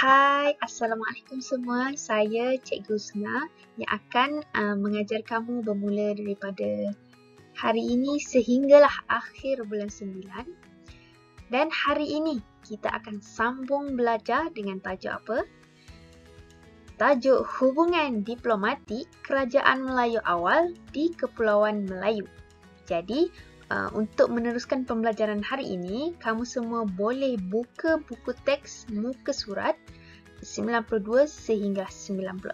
Hai, Assalamualaikum semua. Saya Cikgu Husna yang akan mengajar kamu bermula daripada hari ini sehinggalah akhir bulan 9. Dan hari ini kita akan sambung belajar dengan tajuk apa? Tajuk Hubungan Diplomatik Kerajaan Melayu Awal di Kepulauan Melayu. Jadi, untuk meneruskan pembelajaran hari ini, kamu semua boleh buka buku teks muka surat 92 sehingga 94.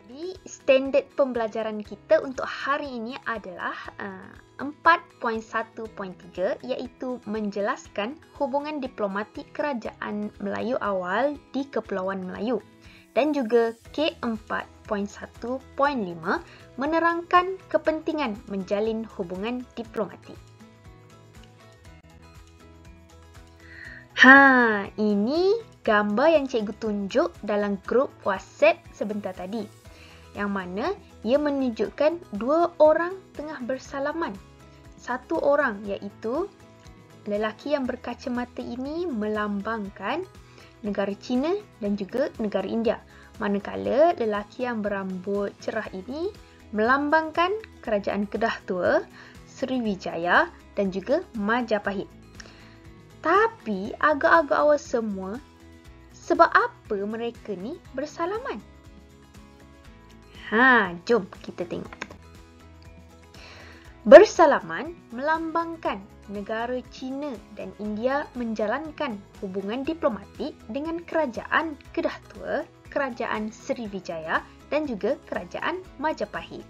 Jadi, standard pembelajaran kita untuk hari ini adalah 4.1.3 iaitu menjelaskan hubungan diplomatik Kerajaan Melayu Awal di Kepulauan Melayu. Dan juga K4.1.5 menerangkan kepentingan menjalin hubungan diplomatik. Ini gambar yang cikgu tunjuk dalam grup WhatsApp sebentar tadi. Yang mana ia menunjukkan dua orang tengah bersalaman. Satu orang iaitu lelaki yang berkacamata ini melambangkan negara China dan juga negara India. Manakala lelaki yang berambut cerah ini melambangkan kerajaan Kedah Tua, Sriwijaya dan juga Majapahit. Tapi agak-agak awal semua, sebab apa mereka ni bersalaman? Jom kita tengok. Bersalaman melambangkan negara China dan India menjalankan hubungan diplomatik dengan kerajaan Kedah Tua, kerajaan Sriwijaya dan juga kerajaan Majapahit.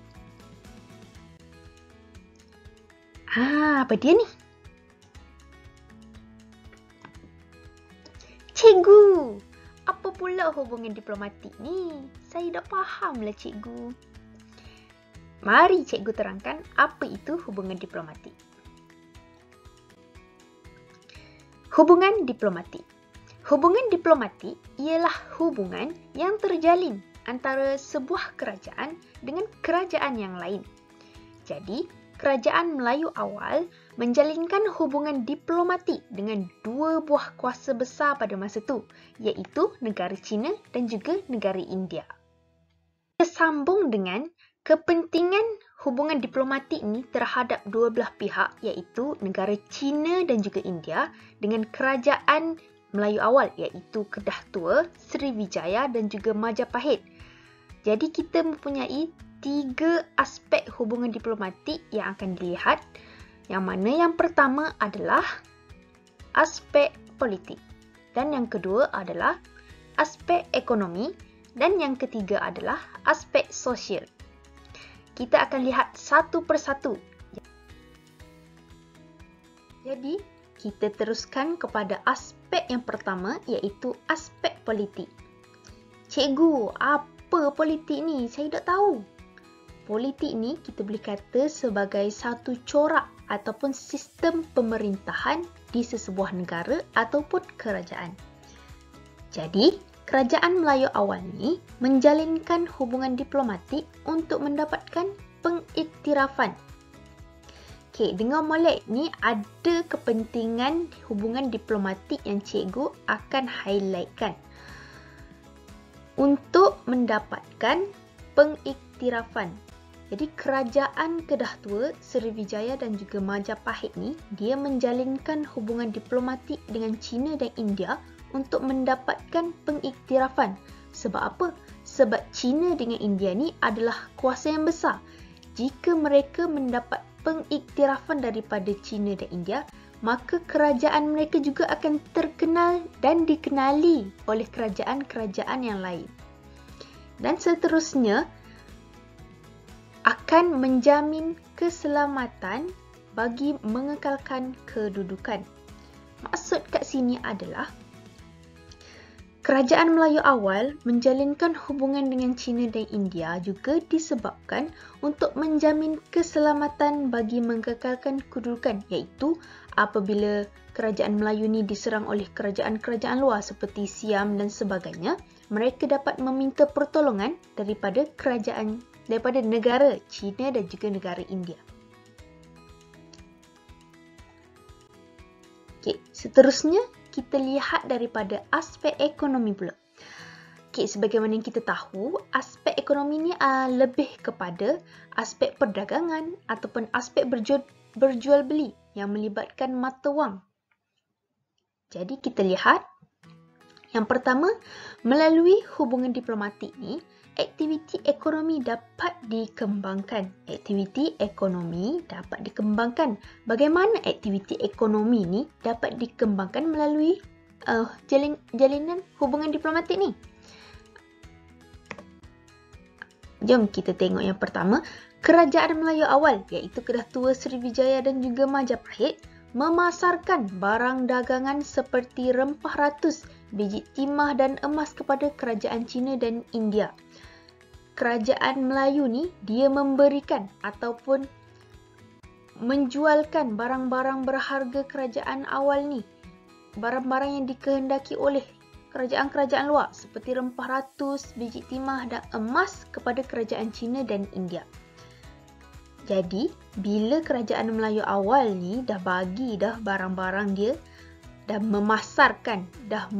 Apa dia ni? Cikgu, apa pula hubungan diplomatik ni? Saya dah faham lah cikgu. Mari cikgu terangkan apa itu hubungan diplomatik. Hubungan diplomatik. Hubungan diplomatik ialah hubungan yang terjalin antara sebuah kerajaan dengan kerajaan yang lain. Jadi, kerajaan Melayu awal menjalinkan hubungan diplomatik dengan dua buah kuasa besar pada masa itu, iaitu negara China dan juga negara India. Bersambung dengan kepentingan hubungan diplomatik ni terhadap dua belah pihak iaitu negara China dan juga India dengan kerajaan Melayu awal iaitu Kedah Tua, Sriwijaya dan juga Majapahit. Jadi kita mempunyai tiga aspek hubungan diplomatik yang akan dilihat. Yang mana yang pertama adalah aspek politik dan yang kedua adalah aspek ekonomi dan yang ketiga adalah aspek sosial. Kita akan lihat satu persatu. Jadi, kita teruskan kepada aspek yang pertama iaitu aspek politik. Cikgu, apa politik ni? Saya tak tahu. Politik ni kita boleh kata sebagai satu corak ataupun sistem pemerintahan di sesebuah negara ataupun kerajaan. Jadi, kerajaan Melayu awal ni menjalinkan hubungan diplomatik untuk mendapatkan pengiktirafan. Dengar molek, ni ada kepentingan hubungan diplomatik yang cikgu akan highlightkan. Untuk mendapatkan pengiktirafan. Jadi kerajaan Kedah Tua, Sriwijaya dan juga Majapahit ni dia menjalinkan hubungan diplomatik dengan China dan India untuk mendapatkan pengiktirafan. Sebab apa? Sebab China dengan India ni adalah kuasa yang besar. Jika mereka mendapat pengiktirafan daripada China dan India, maka kerajaan mereka juga akan terkenal dan dikenali oleh kerajaan-kerajaan yang lain. Dan seterusnya, akan menjamin keselamatan bagi mengekalkan kedudukan. Maksud kat sini adalah kerajaan Melayu awal menjalinkan hubungan dengan China dan India juga disebabkan untuk menjamin keselamatan bagi mengekalkan kedudukan, iaitu apabila kerajaan Melayu ni diserang oleh kerajaan-kerajaan luar seperti Siam dan sebagainya, mereka dapat meminta pertolongan daripada negara China dan juga negara India. Seterusnya kita lihat daripada aspek ekonomi pula. Okay, sebagaimana yang kita tahu, aspek ekonomi ni lebih kepada aspek perdagangan ataupun aspek berjual beli yang melibatkan mata wang. Jadi kita lihat, yang pertama, melalui hubungan diplomatik ni, aktiviti ekonomi dapat dikembangkan. Aktiviti ekonomi dapat dikembangkan. Bagaimana aktiviti ekonomi ni dapat dikembangkan melalui jalinan hubungan diplomatik ni? Jom kita tengok yang pertama. Kerajaan Melayu awal, iaitu Kedah Tua, Sriwijaya dan juga Majapahit, memasarkan barang dagangan seperti rempah ratus, biji timah dan emas kepada kerajaan Cina dan India. Kerajaan Melayu ni, dia memberikan ataupun menjualkan barang-barang berharga kerajaan awal ni. Barang-barang yang dikehendaki oleh kerajaan-kerajaan luar seperti rempah ratus, biji timah dan emas kepada kerajaan Cina dan India. Jadi, bila kerajaan Melayu awal ni dah bagi dah barang-barang dia, dah memasarkan, dah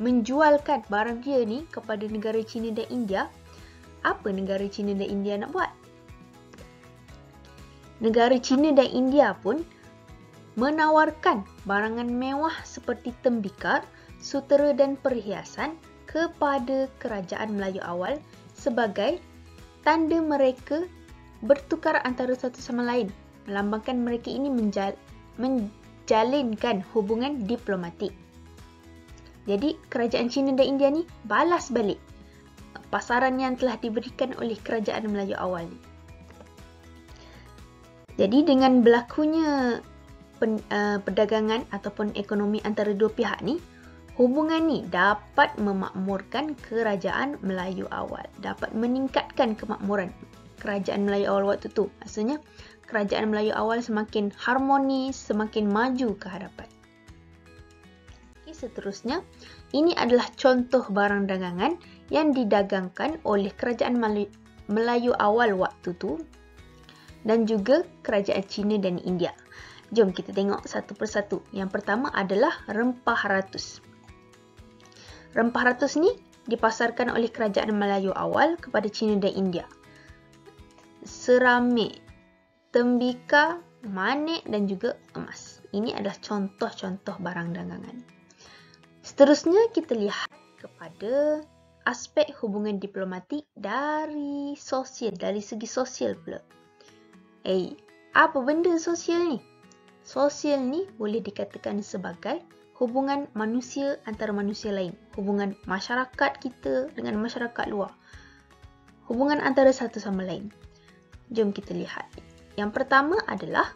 menjualkan barang dia ni kepada negara Cina dan India, apa negara Cina dan India nak buat? Negara Cina dan India pun menawarkan barangan mewah seperti tembikar, sutera dan perhiasan kepada kerajaan Melayu awal sebagai tanda mereka bertukar antara satu sama lain, melambangkan mereka ini menjalinkan hubungan diplomatik. Jadi kerajaan Cina dan India ni balas balik pasaran yang telah diberikan oleh kerajaan Melayu awal ni. Jadi dengan berlakunya perdagangan ataupun ekonomi antara dua pihak ni, hubungan ni dapat memakmurkan kerajaan Melayu awal, dapat meningkatkan kemakmuran kerajaan Melayu awal waktu tu. Maksudnya, kerajaan Melayu awal semakin harmonis, semakin maju ke hadapan. Okay, seterusnya, ini adalah contoh barang dagangan yang didagangkan oleh kerajaan Melayu awal waktu tu dan juga kerajaan Cina dan India. Jom kita tengok satu persatu. Yang pertama adalah rempah ratus. Rempah ratus ni dipasarkan oleh kerajaan Melayu awal kepada Cina dan India. Seramik, tembikar, manik dan juga emas. Ini adalah contoh-contoh barang dagangan. Seterusnya kita lihat kepada aspek hubungan diplomatik dari sosial, dari segi sosial pula. Apa benda sosial ni? Sosial ni boleh dikatakan sebagai hubungan manusia antara manusia lain. Hubungan masyarakat kita dengan masyarakat luar. Hubungan antara satu sama lain. Jom kita lihat. Yang pertama adalah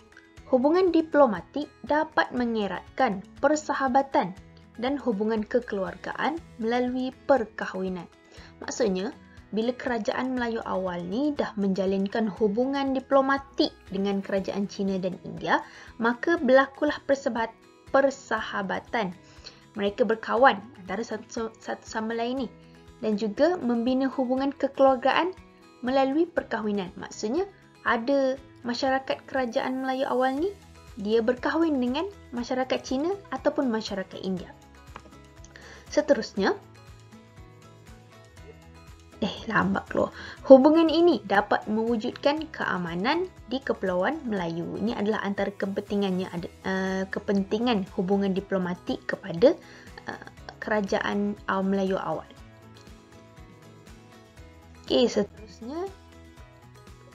hubungan diplomatik dapat mengeratkan persahabatan dan hubungan kekeluargaan melalui perkahwinan. Maksudnya, bila kerajaan Melayu awal ni dah menjalinkan hubungan diplomatik dengan kerajaan Cina dan India, maka berlakulah persahabatan. Mereka berkawan antara satu sama lain ni dan juga membina hubungan kekeluargaan melalui perkahwinan. Maksudnya, ada masyarakat kerajaan Melayu awal ni, dia berkahwin dengan masyarakat Cina ataupun masyarakat India. Seterusnya, lambat keluar. Hubungan ini dapat mewujudkan keamanan di Kepulauan Melayu. Ini adalah antara kepentingan hubungan diplomatik kepada kerajaan Melayu awal. Okey, seterusnya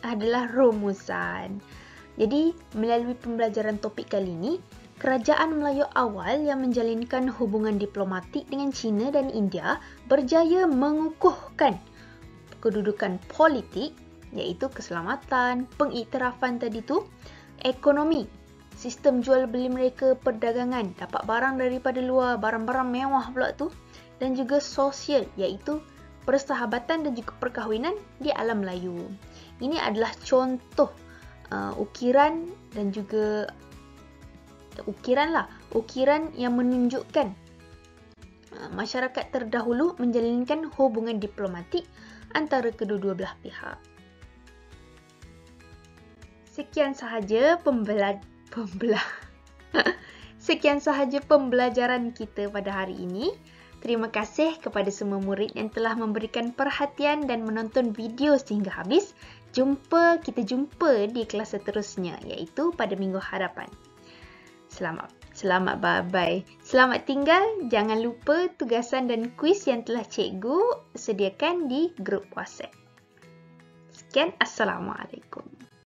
adalah rumusan. Jadi, melalui pembelajaran topik kali ini, kerajaan Melayu awal yang menjalinkan hubungan diplomatik dengan Cina dan India berjaya mengukuhkan kedudukan politik, iaitu keselamatan, pengiktirafan tadi tu, ekonomi, sistem jual beli mereka, perdagangan, dapat barang daripada luar, barang-barang mewah pula tu, dan juga sosial, iaitu persahabatan dan juga perkahwinan di alam Melayu. Ini adalah contoh ukiran dan juga ukiran yang menunjukkan masyarakat terdahulu menjalinkan hubungan diplomatik antara kedua-dua belah pihak. Sekian sahaja pembelajaran kita pada hari ini. Terima kasih kepada semua murid yang telah memberikan perhatian dan menonton video sehingga habis. Kita jumpa di kelas seterusnya, iaitu pada minggu hadapan. Selamat bye-bye. Selamat tinggal. Jangan lupa tugasan dan kuis yang telah cikgu sediakan di grup WhatsApp. Sekian, Assalamualaikum.